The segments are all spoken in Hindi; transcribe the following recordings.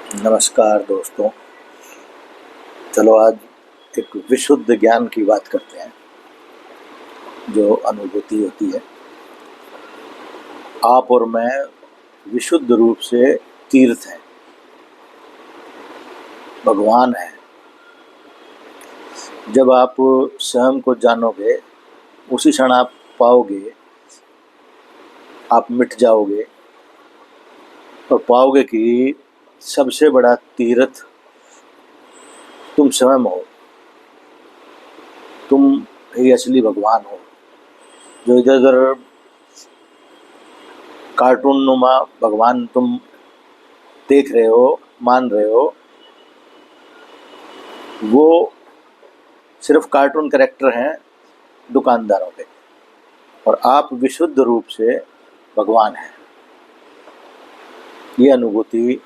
नमस्कार दोस्तों। चलो आज एक विशुद्ध ज्ञान की बात करते हैं। जो अनुभूति होती है, आप और मैं विशुद्ध रूप से तीर्थ हैं, भगवान हैं। जब आप स्वयं को जानोगे उसी क्षण आप पाओगे, आप मिट जाओगे और पाओगे कि सबसे बड़ा तीर्थ तुम स्वयं हो। तुम ही असली भगवान हो। जो इधर उधर कार्टून नुमा भगवान तुम देख रहे हो, मान रहे हो, वो सिर्फ कार्टून कैरेक्टर हैं दुकानदारों के, और आप विशुद्ध रूप से भगवान हैं। ये अनुभूति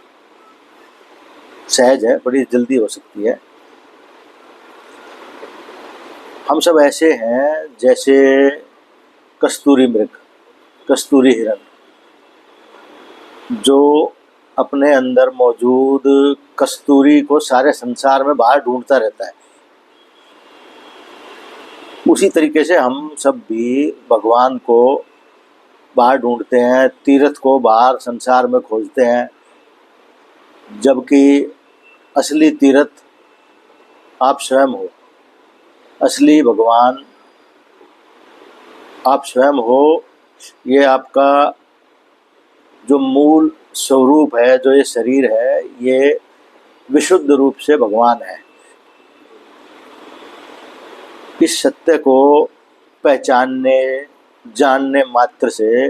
सहज है, बड़ी जल्दी हो सकती है। हम सब ऐसे हैं जैसे कस्तूरी मृग, कस्तूरी हिरण, जो अपने अंदर मौजूद कस्तूरी को सारे संसार में बाहर ढूंढता रहता है। उसी तरीके से हम सब भी भगवान को बाहर ढूंढते हैं, तीर्थ को बाहर संसार में खोजते हैं, जबकि असली तीर्थ आप स्वयं हो। असली भगवान आप स्वयं हो। ये आपका जो मूल स्वरूप है, जो ये शरीर है, ये विशुद्ध रूप से भगवान है। इस सत्य को पहचानने जानने मात्र से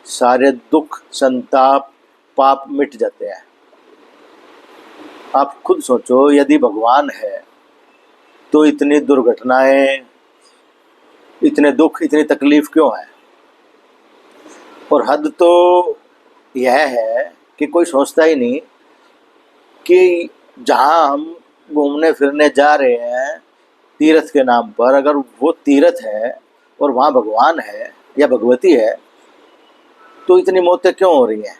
सारे दुख, संताप, पाप मिट जाते हैं। आप खुद सोचो, यदि भगवान है तो इतनी दुर्घटनाएं, इतने दुख, इतनी तकलीफ क्यों है? और हद तो यह है कि कोई सोचता ही नहीं कि जहाँ हम घूमने फिरने जा रहे हैं तीर्थ के नाम पर, अगर वो तीर्थ है और वहाँ भगवान है या भगवती है, तो इतनी मौतें क्यों हो रही हैं?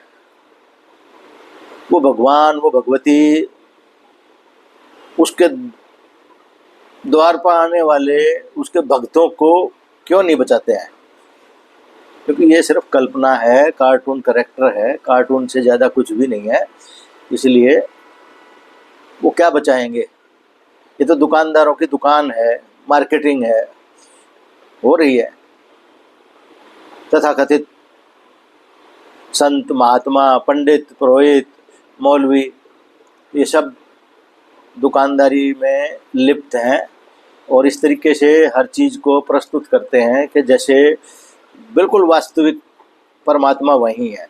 वो भगवान, वो भगवती, उसके द्वार पर आने वाले उसके भक्तों को क्यों नहीं बचाते हैं? क्योंकि ये सिर्फ कल्पना है, कार्टून कैरेक्टर है, कार्टून से ज़्यादा कुछ भी नहीं है। इसलिए वो क्या बचाएंगे? ये तो दुकानदारों की दुकान है, मार्केटिंग है, हो रही है। तथाकथित संत, महात्मा, पंडित, पुरोहित, मौलवी, ये सब दुकानदारी में लिप्त हैं और इस तरीके से हर चीज़ को प्रस्तुत करते हैं कि जैसे बिल्कुल वास्तविक परमात्मा वही है,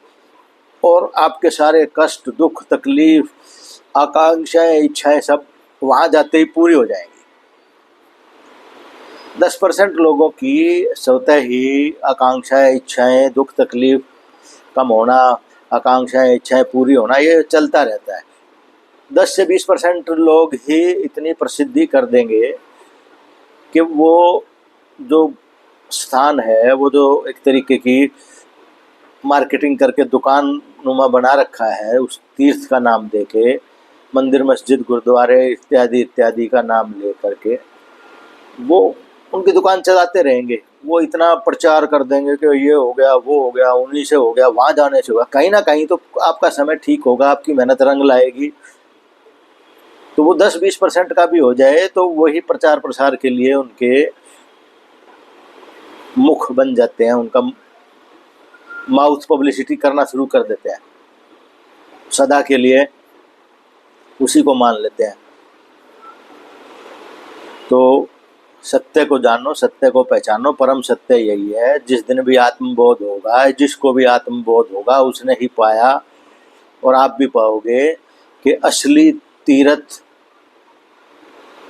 और आपके सारे कष्ट, दुख, तकलीफ, आकांक्षाएं, इच्छाएं सब वहाँ जाते ही पूरी हो जाएंगी। 10% लोगों की स्वतः ही आकांक्षाएं, इच्छाएं, दुख, तकलीफ कम होना, आकांक्षाएं, इच्छाएं पूरी होना, ये चलता रहता है। 10 से 20% लोग ही इतनी प्रसिद्धि कर देंगे कि वो जो स्थान है, वो जो एक तरीके की मार्केटिंग करके दुकान नुमा बना रखा है, उस तीर्थ का नाम देके, मंदिर, मस्जिद, गुरुद्वारे इत्यादि इत्यादि का नाम ले करके वो उनकी दुकान चलाते रहेंगे। वो इतना प्रचार कर देंगे कि ये हो गया, वो हो गया, उन्हीं से हो गया, वहाँ जाने से होगा। कहीं ना कहीं तो आपका समय ठीक होगा, आपकी मेहनत रंग लाएगी। तो वो 10-20% का भी हो जाए तो वही प्रचार प्रसार के लिए उनके मुख बन जाते हैं, उनका माउथ पब्लिसिटी करना शुरू कर देते हैं, सदा के लिए उसी को मान लेते हैं। तो सत्य को जानो, सत्य को पहचानो। परम सत्य यही है। जिस दिन भी आत्मबोध होगा, जिसको भी आत्मबोध होगा, उसने ही पाया, और आप भी पाओगे कि असली तीर्थ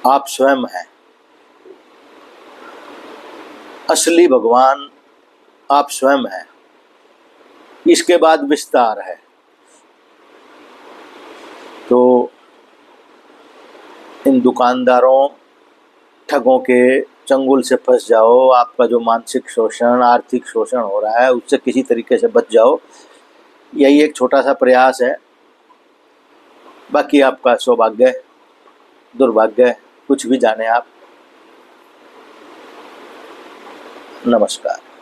आप स्वयं हैं। असली भगवान आप स्वयं हैं। इसके बाद विस्तार है। तो इन दुकानदारों, ठगों के चंगुल से फंस जाओ। आपका जो मानसिक शोषण, आर्थिक शोषण हो रहा है, उससे किसी तरीके से बच जाओ। यही एक छोटा सा प्रयास है। बाकी आपका सौभाग्य दुर्भाग्य कुछ भी जाने आप। नमस्कार।